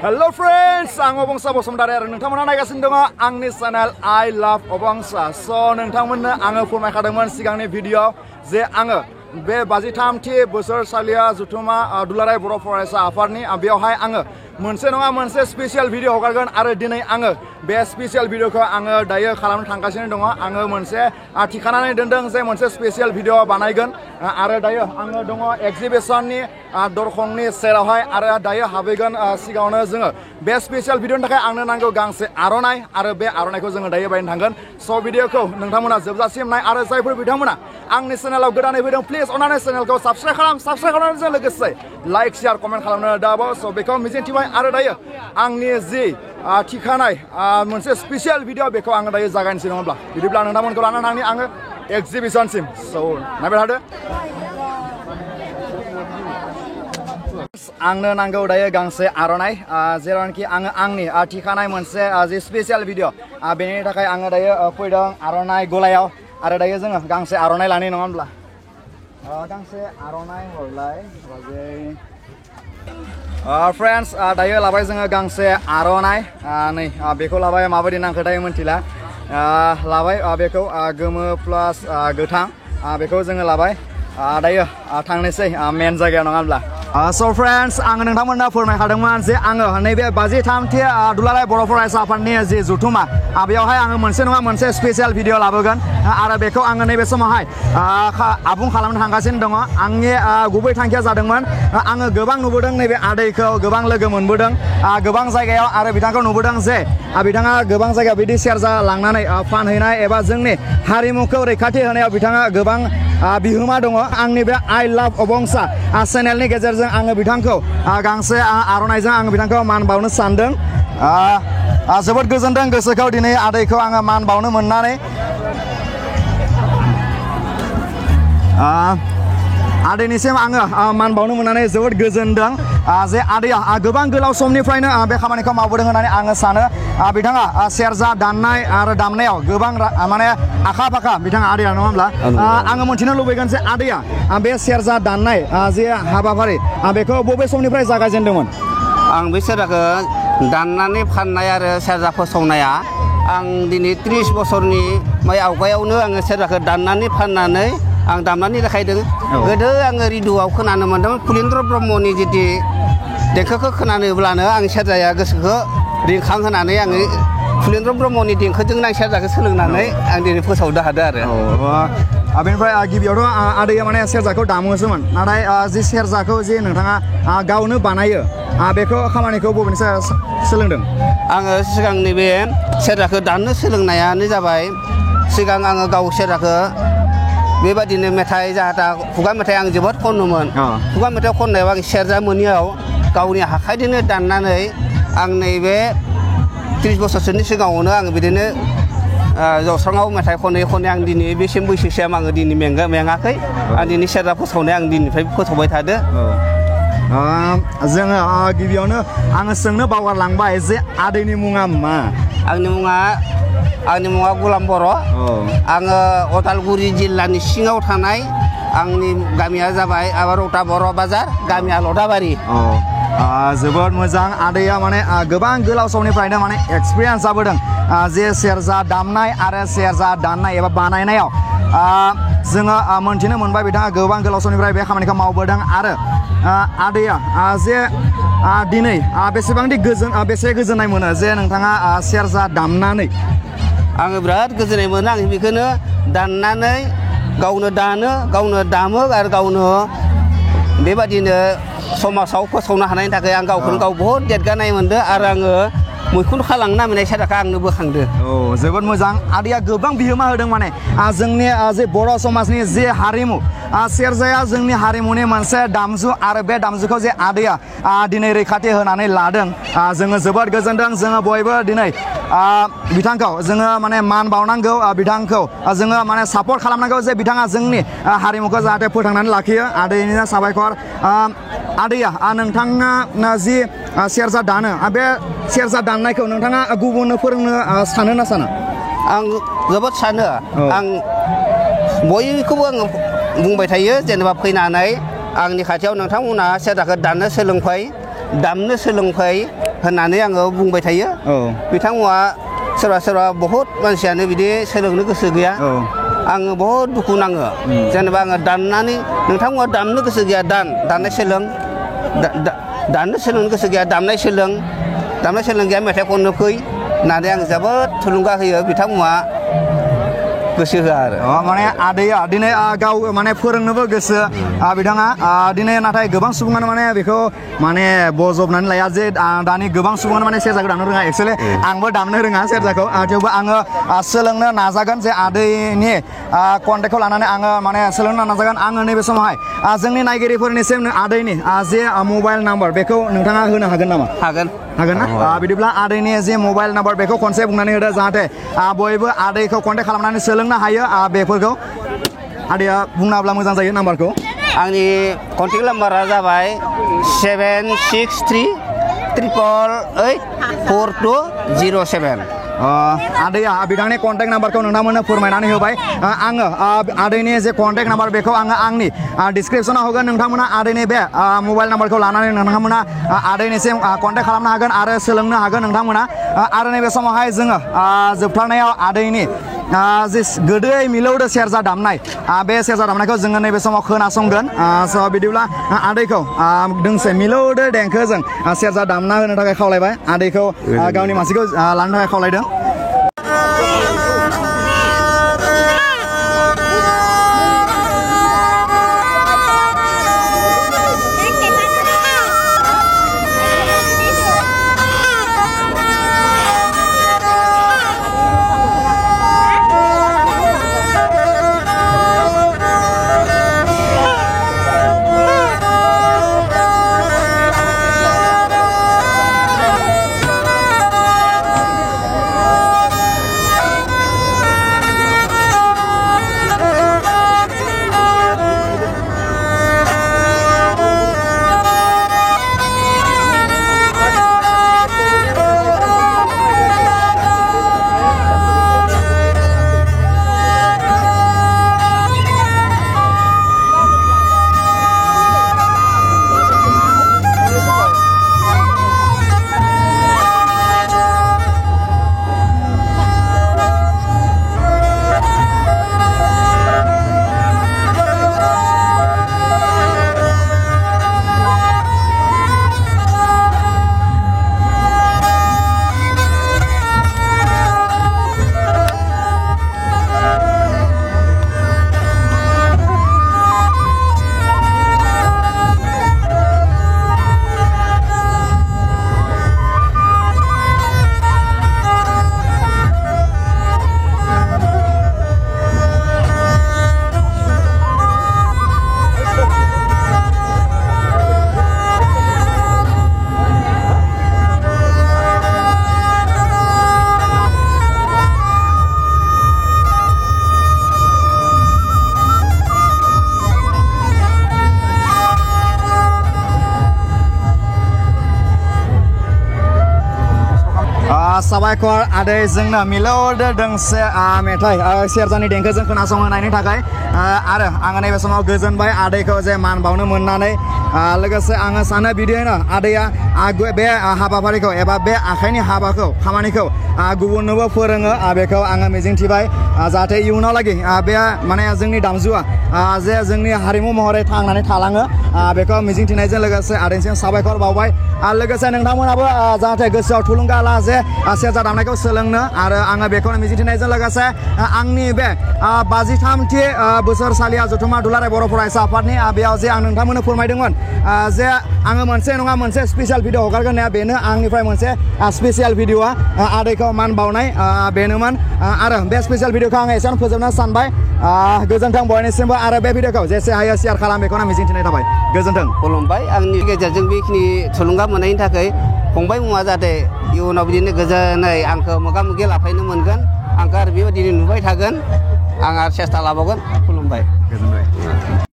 Hello friends, आं अबंसा बसुमतारी आरो नोंथांमोना नायगासिनो दङ आंनि चेनेल I love अबंसा। नोंथांमोननो आङो फोरमायखादोंमोन सिगांनि भिडिअ जे आङो बे 53थि बोसोरसालिया जथुमा दुलाराय बर' फरायसा आफादनि बेयावहाय आङो मोनसे नङा मोनसे स्पेशियेल भिडिअ हगारगोन आरो दिनै आङो बे स्पेशियेल भिडिअखौ आङो दायो खालामनो थांगासिनो दङ। आङो मोनसे थिखानानै दोनदों जे मोनसे स्पेशियेल भिडिअ बानायगोन आरो दायो आङो दङ एक्जिबिशननि दरखंनि सेरावहाय आरो दायो हाबैगोन। सिगाङावनो जोङो बे स्पेशियेल भिडिअनि थाखाय आंनो नांगौ गांसे आर'नाइ आरो बे आर'नाइखौ जोङो दायो बायनो थांगोन। स' भिडिअखौ नोंथांमोना जोबजासिम नाय आरो जायफोर बिथांमोना आंनि चेनेलाव गोदानै फैदों प्लिज अननानै चेनेलखौ साबस्क्राइब खालामनायजों लोगोसे लाइक शेयार कमेन्ट खालामनो दाबाव। स' बेखौ मिजिंथिबाय आरो दायो आंनि जि थिखानाय मोनसे स्पेशियेल भिडिअ बेखौ आङो दायो जागायनोसै नङाब्ला बिदिब्ला नोंथांमोनखौ लानानै थांनि आङो एक्जिबिशनसिम। स' नायबाय थादो। आंनो नांगौ दायो गांसे आर'नाइ जेरावनाखि आङो आंनि थिखानाय मोनसे जि स्पेशियेल भिडिअ बेनि थाखाय आङो दायो फैदों आर'नाइ गलायाव आरो दायो जोङो गांसे आर'नाइ लानि नङा होमब्ला गांसे आर'नाइ हरलाय फ्रेन्ड्स दायो लाबाय जोङो गांसे आर'नाइ नै बेखौ लाबाय माबायदि नांखो दायो मिन्थिला लाबाय बेखौ गोमो प्लास गोथां बेखौ जोङो लाबाय दायो थांनोसै मेन जायगायाव नङा होमब्ला। स' फ्रेन्ड्स आङो नोंथांमोननो फोरमायखादोंमोन जे आङो नैबे 53थि दुलाराय बर' फरायसा आफादनि जि जथुमा बेयावहाय आङो मोनसे नङा मोनसे स्पेशियेल भिडिअ लाबोगोन आरो बेखौ आङो नैबे समावहाय आबुं खालामनो थांगासिनो दङ। आंनि गुबै थांखिया जादोंमोन आङो गोबां नुबोदों नैबे आदैखौ गोबां लोगो मोनबोदों गोबां जायगायाव आरो बिथांखौ नुबोदों जे बिथाङा गोबां जायगायाव बिदि सेरजा लांनानै फानहैनाय एबा जोंनि हारिमुखौ रैखाथि होनायाव बिथाङा गोबां बिहोमा दङ। आंनि बे I love अबंसा चेनेलनि गेजेरजों आङो बिथांखौ गांसे आर'नाइजों आङो बिथांखौ मान बावनो सानदों। जोबोद गोजोनदों गोसोखौ दिनै आदैखौ आङो मान बावनो मोननानै। आदैनिसिम आङो मान बावनो मोननानै जोबोद गोजोनदों जे आदैया गोबां गोलाव समनिफ्रायनो बे खामानिखौ मावबोदों होननानै आङो सानो। बिथाङा सेरजा दामनाय आरो दामनायाव गोबां माने आखा फाखा बिथाङा आदैया नङा होमब्ला आङो मोन्थिनो लुबैगोन जे आदैया बे सेरजा दामनाय जे हाबाफारि बेखौ बबे समनिफ्राय जागायजेनदोंमोन? आं बे सेरजाखौ दाननानै फाननाय आरो सेरजा फोसावनाया आं दिनै 30 बोसोरनि आवगायावनो आङो सेरजाखौ दाननानै फाननानै आं दामनानै देखायदों। गोदो आङो रेडिअ'आव खोनानो मोन्दोंमोन पुलिन्द्र ब्रह्मनि जिथु देंखोखौ खोनानोब्लानो आं सेरजाया गोसोखौ रिंखां होनानै आङो पुलिन्द्र ब्रह्मनि देंखोजोंनो आं सेरजाखौ सोलोंनानै आं दिनै फोसावनो हादों आरो। बेनिफ्राय गिबियावथ' आदैया माने सेरजाखौ दामोसोमोन नाथाय जि सेरजाखौ जे नोंथाङा गावनो बानायो बेखौ खामानिखौ बबेनिफ्राय सोलोंदों? आङो सिगांनि बे सेरजाखौ दामनो सोलोंनायानो जाबाय सिगां आङो गाव सेरजाखौ बेबादिनो मेथाइ जाहाथा खुगा मेथाइ आं जोबोद खनोमोन। खुगा मेथाइ खननायाव आं सेरजा मोनियाव गावनि आखाइजोंनो दाननानै आं नैबे 30 बोसोरसोनि सिगाङावनो आङो बिदिनो जौस्राङाव मेथाइ खनै खनै आं दिनै बेसिम बैसोसिम आङो दिनै मेङाखै। आं दिनै सेरजा फोसावनाय आं दिनैनिफ्राय फोसावबाय थादो। जोङो गिबियावनो आङो सोंनो बावगारलांबाय जे आदैनि मुङा मा? आंनि मुङा गुलाम बर'। आङो अदालगुरि जिल्लानि सिङाव थानाय आंनि गामिया जाबाय रौता बर' बाजार गामिया लदाबारि। जोबोद मोजां आदैया माने गोबां गोलाव समनिफ्रायनो माने एक्सपिरियेन्स जाबोदों जे सेरजा दामनाय आरो सेरजा दामनाय एबा बानायनायाव जोङो मोनथिनो मोनबाय बिथाङा गोबां गोलाव समनिफ्राय बे खामानिखौ मावबोदों आरो आदैया जे दिनै बेसे गोजोननाय मोनो जे नोंथाङा सेरजा दामनानै? आङो बिराद गोजोननाय मोनो। आं बेखौनो दाननानै गावनो दानो गावनो दामो आरो गावनो बेबादिनो समाजाव फोसावनो हानायनि थाखाय आं गावखौनो गाव बहुद देरगानाय मोनदों आरो आङो मैखुन खालांनो नागिरनाय सेरजाखौ आंनो बोखांदो। जोबोद मोजां आदैया गोबां बिहोमा होदों माने जोंनि जे बर' समाजनि जे हारिमु सेरजाया जोंनि हारिमुनि मोनसे दामजु आरो बे दामजुखौ जे आदैया दिनै रैखाथि होनानै लादों जोङो जोबोद गोजोनदों। जोङो बयबो दिनै बिथांखौ जोङो माने मान बावनांगौ बिथांखौ जोङो माने सापर्ट खालामनांगौ जे बिथाङा जोंनि हारिमुखौ जाहाथे फोथांनानै लाखियो। आदैनिनो साबायखर। आदैया नोंथाङा जि सेरजा दानो बे सेरजा दामनायखौ नोंथाङा गुबुननो फोरोंनो सानो ना साना? आं जोबोद सानो। आं बयखौबो आङो बुंबाय थायो जेनेबा फैनानै आंनि खाथियाव नोंथांमोना सेरजाखौ दामनो सोलोंफै होननानै आङो बुंबाय थायो बिथांमोना सोरबा सोरबा बहुत मानसियानो बिदि सोलोंनो गोसो गैया आङो बहुत दुखु नाङो जेनेबा आङो दामनानै नोंथांमोना दामनो गोसो गैया दामनाय सोलों दामनो सोलोंनो गोसो गैया दामनाय सोलों गैया मेथाइ खननो फै होननानै आं जोबोद थुलुंगा होयो बिथांमोना गोसो होआ आरो माने आदैया दिनै गाव माने फोरोंनोबो गोसो बिथाङा दिनै नाथाय गोबां सुबुङानो माने बेखौ माने बजबनानै लाया जे दानि गोबां सुबुङानो माने सेरजाखौ दामनो रोङा एक्सुवेलि आंबो दामनो रोङा सेरजाखौ थेवबो आङो सोलोंनो नाजागोन जे आदैनि कन्टेक्टखौ लानानै आङो माने सोलोंनो नाजागोन आङो नैबे समावहाय जोंनि नायगिरिफोरनिसिम आदैनि जे मबाइल नाम्बार बेखौ नोंथाङा होनो हागोन नामा हागोन ना बिदिब्ला आदैनि जे मबाइल नाम्बार बेखौ खनसे बुंनानै होदो जाहाथे बयबो आदैखौ कन्टेक्ट खालामनानै सोलोंनो हायो बेफोरखौ आदैया बुंनाब्ला मोजां जायो नाम्बारखौ आंनि कन्टेक्ट नाम्बारा जाबाय 763884207 आदैया बिथांनि कन्टेक्ट नाम्बारखौ नोंथांमोननो फोरमायनानै होबाय आङो आदैनि जे कन्टेक्ट नाम्बार बेखौ आङो आंनि डिसक्रिपसनाव होगोन नोंथांमोना आदैनि बे मबाइल नाम्बारखौ लानानै नोंथांमोना आदैनिसिम कन्टेक्ट खालामनो हागोन आरो सोलोंनो हागोन नोंथांमोना आरो नैबे समावहाय जोङो जोबथारनायाव आदैनि जे गोदै मिलौदो सेरजा दामनाय बे सेरजा दामनायखौ जोङो नैबे समाव खोनासंगोन स' बिदिब्ला आदैखौ दोंसे मिलौदो देंखोजों सेरजा दामना होनो थाखाय खावलायबाय आदैखौ गावनि मानसिखौ लानो थाखाय खावलायदों साबायखर आदै जोंनो मिलौदो दोंसे मेथाइ सेरजानि देंखोजों खोनासंहोनायनि थाखाय आरो आङो नैबे समाव गोजोनबाय आदैखौ जे मान बावनो मोननानै लोगोसे आङो सानो बिदियैनो आदैया बे हाबाफारिखौ एबा बे आखाइनि हाबाखौ खामानिखौ गुबुननोबो फोरोङो बेखौ आङो मिजिंथिबाय जाहाथे इयुनाव लागि बे माने जोंनि दामजुआ जे जोंनि हारिमु महरै थांनानै थालाङो बेखौ मिजिंथिनायजों लोगोसे आदैनिसिम साबायखर बावबाय आरो लोगोसे नोंथांमोनाबो जाहाथे गोसोआव थुलुंगा ला जे सेरजा दामनायखौ सोलोंनो आरो आङो बेखौनो मिजिंथिनायजों लोगोसे आंनि बे 53थि बोसोरसालिया जथुम्मा दुलाराय बर' फरायसा आफादनि बेयाव जे आं नोंथांमोननो फोरमायदोंमोन जे आङो मोनसे नङा मोनसे स्पेसियेल भिडिअ हगारगोन बेनो आंनिफ्राय मोनसे स्पेसियेल भिडिअआ आदैखौ मान बावनाय बेनोमोन आरो बे स्पेसियेल भिडिअखौ आङो एसेबां फोजोबनो सानबाय गोजोन्थों बयनिसिमबो आरो बे भिडिअखौ जेसे हायो शेयार खालाम बेखौनो मिजिंथिनाय थाबाय गोजोन्थों खुलुमबाय आंनि गेजेरजों बेखिनि थुलुंगा मोननायनि थाखाय फंबाय मुङा जाहाथे इयुनाव बिदिनो गोजोनै आंखौ मोगा मोगि लाफायनो मोनगोन आंखौ आरो बेबायदिनो नुबाय थागोन आं आरो सेस्था लाबावगोन खुलुमबाय गोजोनबाय